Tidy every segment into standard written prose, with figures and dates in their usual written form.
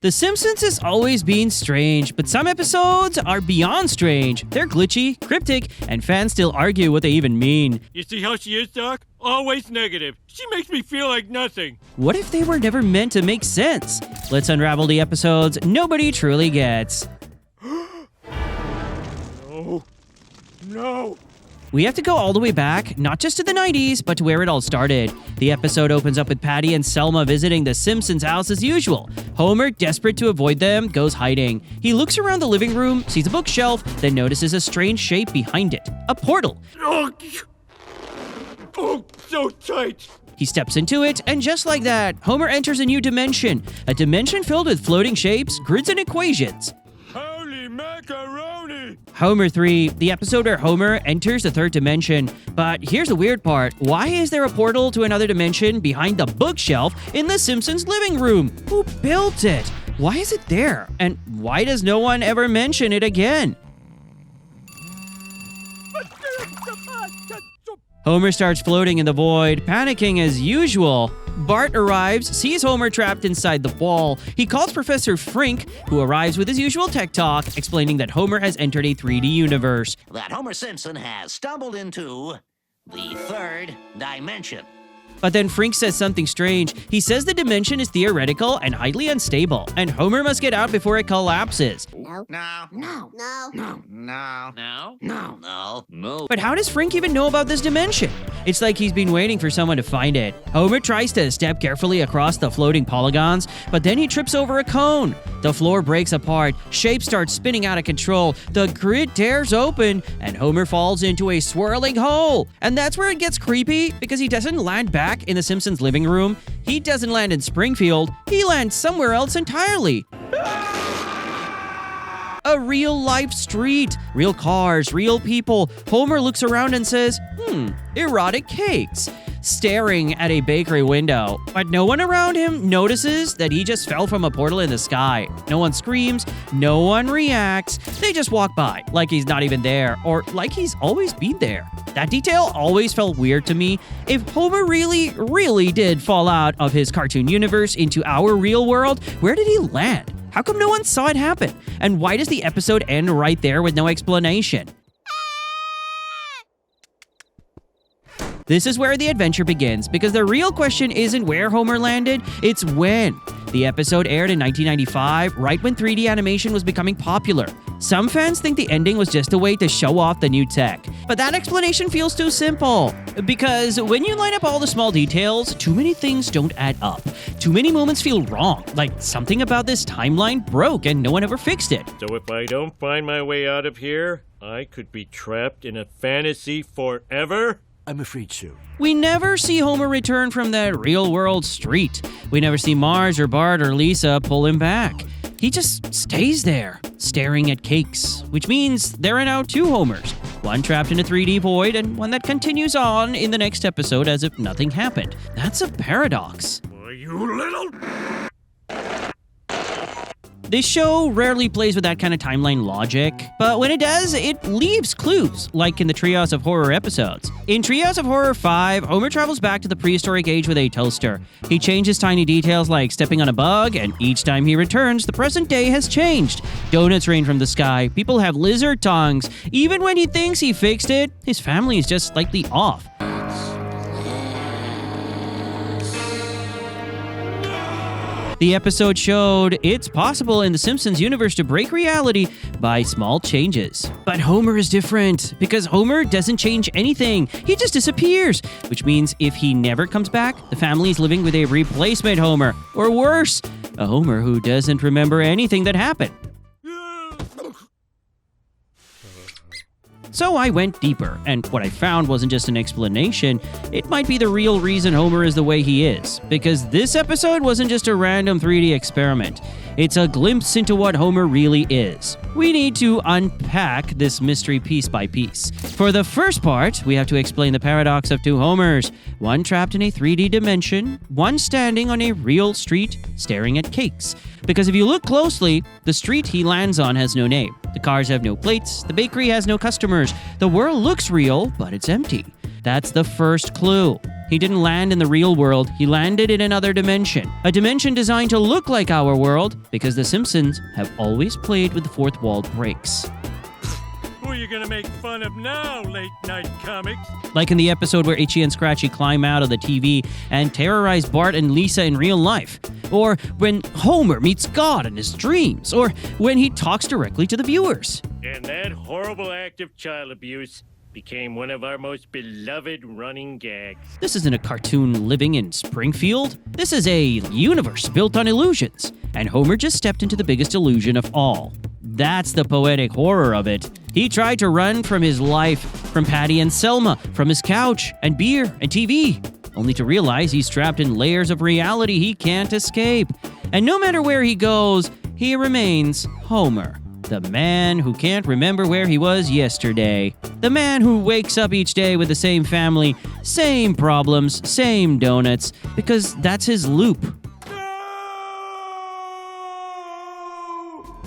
The Simpsons has always been strange, but some episodes are beyond strange. They're glitchy, cryptic, and fans still argue what they even mean. You see how she is, Doc? Always negative. She makes me feel like nothing. What if they were never meant to make sense? Let's unravel the episodes nobody truly gets. No. We have to go all the way back, not just to the 90s, but to where it all started. The episode opens up with Patty and Selma visiting the Simpsons' house as usual. Homer, desperate to avoid them, goes hiding. He looks around the living room, sees a bookshelf, then notices a strange shape behind it. A portal. Oh, so tight. He steps into it, and just like that, Homer enters a new dimension. A dimension filled with floating shapes, grids, and equations. Holy macaroni! Homer 3, the episode where Homer enters the third dimension. But here's the weird part. Why is there a portal to another dimension behind the bookshelf in the Simpsons' living room? Who built it? Why is it there? And why does no one ever mention it again? Homer starts floating in the void, panicking as usual. Bart arrives, sees Homer trapped inside the wall. He calls Professor Frink, who arrives with his usual tech talk, explaining that Homer has entered a 3D universe. That Homer Simpson has stumbled into the third dimension. But then Frink says something strange. He says the dimension is theoretical and highly unstable, and Homer must get out before it collapses. No. But how does Frink even know about this dimension? It's like he's been waiting for someone to find it. Homer tries to step carefully across the floating polygons, but then he trips over a cone. The floor breaks apart, shapes start spinning out of control, the grid tears open, and Homer falls into a swirling hole. And that's where it gets creepy, because he doesn't land back in the Simpsons' living room. He doesn't land in Springfield, he lands somewhere else entirely. A real-life street, real cars, real people. Homer looks around and says, erotic cakes, staring at a bakery window. But no one around him notices that he just fell from a portal in the sky. No one screams, no one reacts. They just walk by, like he's not even there, or like he's always been there. That detail always felt weird to me. If Homer really did fall out of his cartoon universe into our real world, where did he land? How come no one saw it happen? And why does the episode end right there with no explanation? This is where the adventure begins, because the real question isn't where Homer landed, it's when. The episode aired in 1995, right when 3D animation was becoming popular. Some fans think the ending was just a way to show off the new tech. But that explanation feels too simple. Because when you line up all the small details, too many things don't add up. Too many moments feel wrong, like something about this timeline broke and no one ever fixed it. So if I don't find my way out of here, I could be trapped in a fantasy forever? I'm afraid so. We never see Homer return from that real-world street. We never see Marge or Bart or Lisa pull him back. He just stays there, staring at cakes, which means there are now two Homers. One trapped in a 3D void and one that continues on in the next episode as if nothing happened. That's a paradox. Are you little... This show rarely plays with that kind of timeline logic, but when it does, it leaves clues, like in the Treehouse of Horror episodes. In Treehouse of Horror 5, Homer travels back to the prehistoric age with a toaster. He changes tiny details like stepping on a bug, and each time he returns, the present day has changed. Donuts rain from the sky, people have lizard tongues. Even when he thinks he fixed it, his family is just slightly off. The episode showed it's possible in the Simpsons universe to break reality by small changes. But Homer is different, because Homer doesn't change anything. He just disappears, which means if he never comes back, the family is living with a replacement Homer, or worse, a Homer who doesn't remember anything that happened. So I went deeper, and what I found wasn't just an explanation, it might be the real reason Homer is the way he is. Because this episode wasn't just a random 3D experiment. It's a glimpse into what Homer really is. We need to unpack this mystery piece by piece. For the first part, we have to explain the paradox of two Homers. One trapped in a 3D dimension, one standing on a real street staring at cakes. Because if you look closely, the street he lands on has no name. The cars have no plates, the bakery has no customers. The world looks real, but it's empty. That's the first clue. He didn't land in the real world, he landed in another dimension. A dimension designed to look like our world, because the Simpsons have always played with the fourth wall breaks. Who are you gonna make fun of now, late night comics? Like in the episode where Itchy and Scratchy climb out of the TV and terrorize Bart and Lisa in real life. Or when Homer meets God in his dreams. Or when he talks directly to the viewers. And that horrible act of child abuse became one of our most beloved running gags. This isn't a cartoon living in Springfield. This is a universe built on illusions. And Homer just stepped into the biggest illusion of all. That's the poetic horror of it. He tried to run from his life, from Patty and Selma, from his couch and beer and TV, only to realize he's trapped in layers of reality he can't escape. And no matter where he goes, he remains Homer, the man who can't remember where he was yesterday. The man who wakes up each day with the same family, same problems, same donuts, because that's his loop.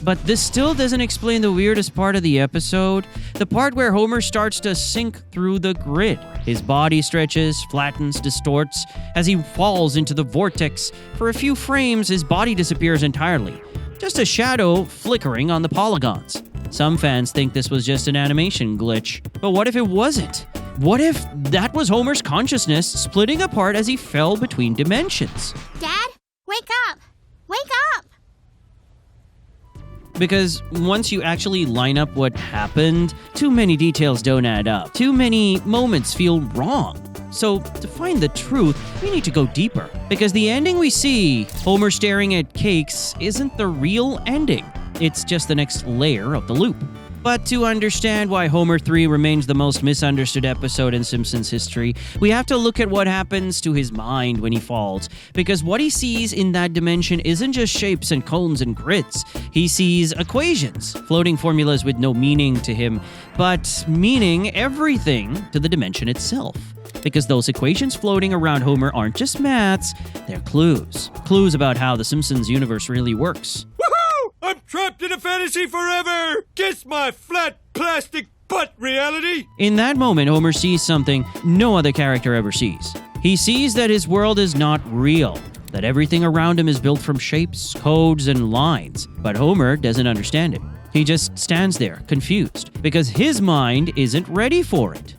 But this still doesn't explain the weirdest part of the episode. The part where Homer starts to sink through the grid. His body stretches, flattens, distorts. As he falls into the vortex, for a few frames, his body disappears entirely. Just a shadow flickering on the polygons. Some fans think this was just an animation glitch. But what if it wasn't? What if that was Homer's consciousness splitting apart as he fell between dimensions? Dad, wake up! Wake up! Because once you actually line up what happened, too many details don't add up. Too many moments feel wrong. So to find the truth, we need to go deeper. Because the ending we see, Homer staring at cakes, isn't the real ending. It's just the next layer of the loop. But to understand why Homer 3 remains the most misunderstood episode in Simpsons history, we have to look at what happens to his mind when he falls. Because what he sees in that dimension isn't just shapes and cones and grids. He sees equations, floating formulas with no meaning to him, but meaning everything to the dimension itself. Because those equations floating around Homer aren't just maths, they're clues. Clues about how the Simpsons universe really works. I'm trapped in a fantasy forever! Kiss my flat plastic butt, reality! In that moment, Homer sees something no other character ever sees. He sees that his world is not real, that everything around him is built from shapes, codes, and lines. But Homer doesn't understand it. He just stands there, confused, because his mind isn't ready for it.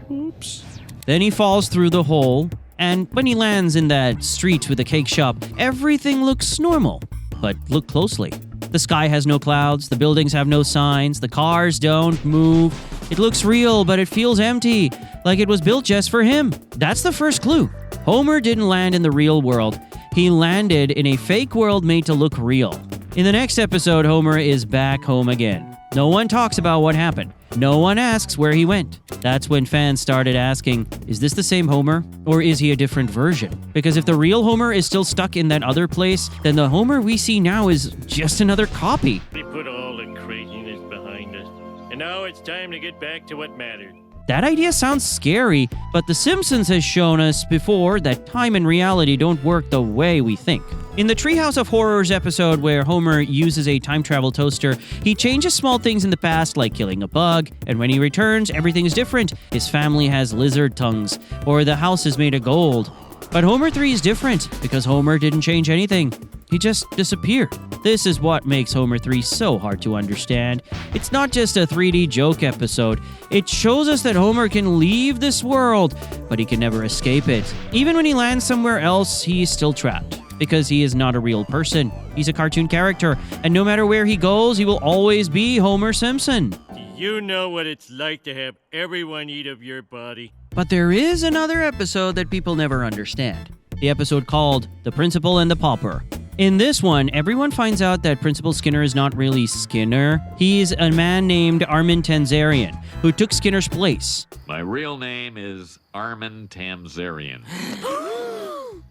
Oops. Then he falls through the hole, and when he lands in that street with the cake shop, everything looks normal. But look closely. The sky has no clouds, the buildings have no signs, the cars don't move. It looks real, but it feels empty, like it was built just for him. That's the first clue. Homer didn't land in the real world. He landed in a fake world made to look real. In the next episode, Homer is back home again. No one talks about what happened. No one asks where he went. That's when fans started asking, is this the same Homer? Or is he a different version? Because if the real Homer is still stuck in that other place, then the Homer we see now is just another copy. We put all the craziness behind us, and now it's time to get back to what mattered. That idea sounds scary, but The Simpsons has shown us before that time and reality don't work the way we think. In the Treehouse of Horrors episode where Homer uses a time travel toaster, he changes small things in the past like killing a bug, and when he returns, everything is different. His family has lizard tongues, or the house is made of gold. But Homer 3 is different, because Homer didn't change anything. He just disappeared. This is what makes Homer 3 so hard to understand. It's not just a 3D joke episode. It shows us that Homer can leave this world, but he can never escape it. Even when he lands somewhere else, he's still trapped. Because he is not a real person. He's a cartoon character, and no matter where he goes, he will always be Homer Simpson. Do you know what it's like to have everyone eat of your body? But there is another episode that people never understand. The episode called The Principal and the Pauper. In this one, everyone finds out that Principal Skinner is not really Skinner. He's a man named Armin Tamzarian, who took Skinner's place. My real name is Armin Tamzarian.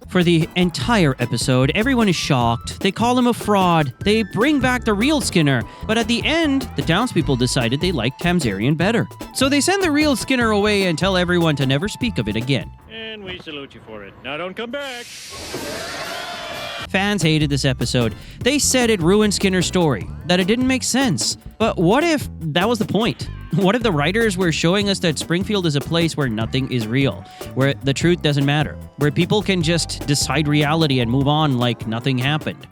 For the entire episode, everyone is shocked. They call him a fraud. They bring back the real Skinner. But at the end, the townspeople decided they liked Tamzarian better. So they send the real Skinner away and tell everyone to never speak of it again. And we salute you for it. Now don't come back. Fans hated this episode. They said it ruined Skinner's story, that it didn't make sense. But what if that was the point? What if the writers were showing us that Springfield is a place where nothing is real, where the truth doesn't matter, where people can just decide reality and move on like nothing happened?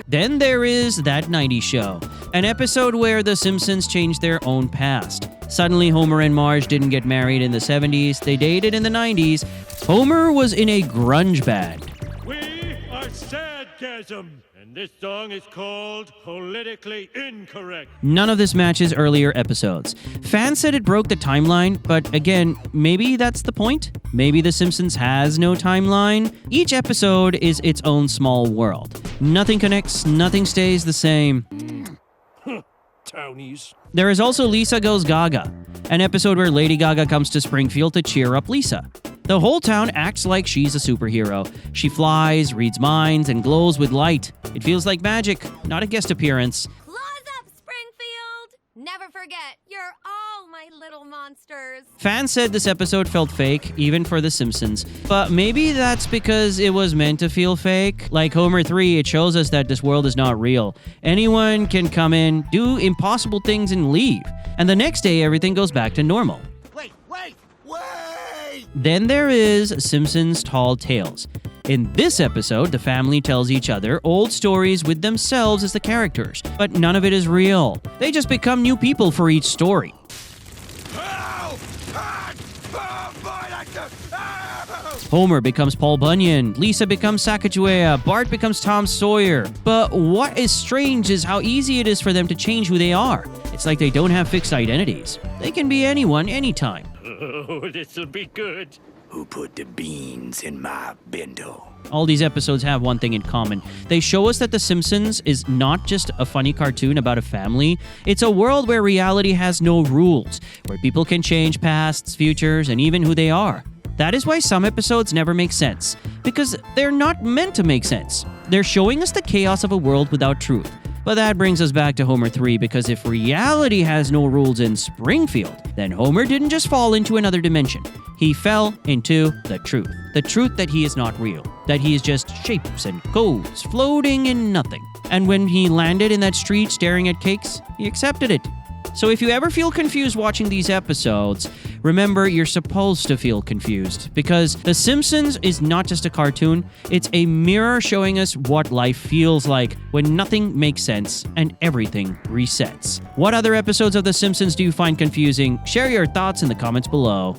Then there is That 90s Show, an episode where the Simpsons changed their own past. Suddenly, Homer and Marge didn't get married in the 70s, they dated in the 90s. Homer was in a grunge band. We are Sadgasm, and this song is called Politically Incorrect. None of this matches earlier episodes. Fans said it broke the timeline, but again, maybe that's the point? Maybe The Simpsons has no timeline? Each episode is its own small world. Nothing connects, nothing stays the same. Townies. There is also Lisa Goes Gaga, an episode where Lady Gaga comes to Springfield to cheer up Lisa. The whole town acts like she's a superhero. She flies, reads minds, and glows with light. It feels like magic, not a guest appearance. Claws up, Springfield! Never forget, you're all my little monsters. Fans said this episode felt fake, even for The Simpsons. But maybe that's because it was meant to feel fake. Like Homer 3, it shows us that this world is not real. Anyone can come in, do impossible things, and leave. And the next day, everything goes back to normal. Wait! Then there is Simpsons Tall Tales. In this episode, the family tells each other old stories with themselves as the characters, but none of it is real. They just become new people for each story. Homer becomes Paul Bunyan, Lisa becomes Sacagawea, Bart becomes Tom Sawyer. But what is strange is how easy it is for them to change who they are. It's like they don't have fixed identities. They can be anyone, anytime. Oh, this'll be good. Who put the beans in my bento? All these episodes have one thing in common. They show us that The Simpsons is not just a funny cartoon about a family. It's a world where reality has no rules, where people can change pasts, futures, and even who they are. That is why some episodes never make sense, because they're not meant to make sense. They're showing us the chaos of a world without truth. But that brings us back to Homer 3, because if reality has no rules in Springfield, then Homer didn't just fall into another dimension. He fell into the truth that he is not real, that he is just shapes and codes floating in nothing. And when he landed in that street staring at cakes, he accepted it. So if you ever feel confused watching these episodes, remember you're supposed to feel confused, because The Simpsons is not just a cartoon, it's a mirror showing us what life feels like when nothing makes sense and everything resets. What other episodes of The Simpsons do you find confusing? Share your thoughts in the comments below.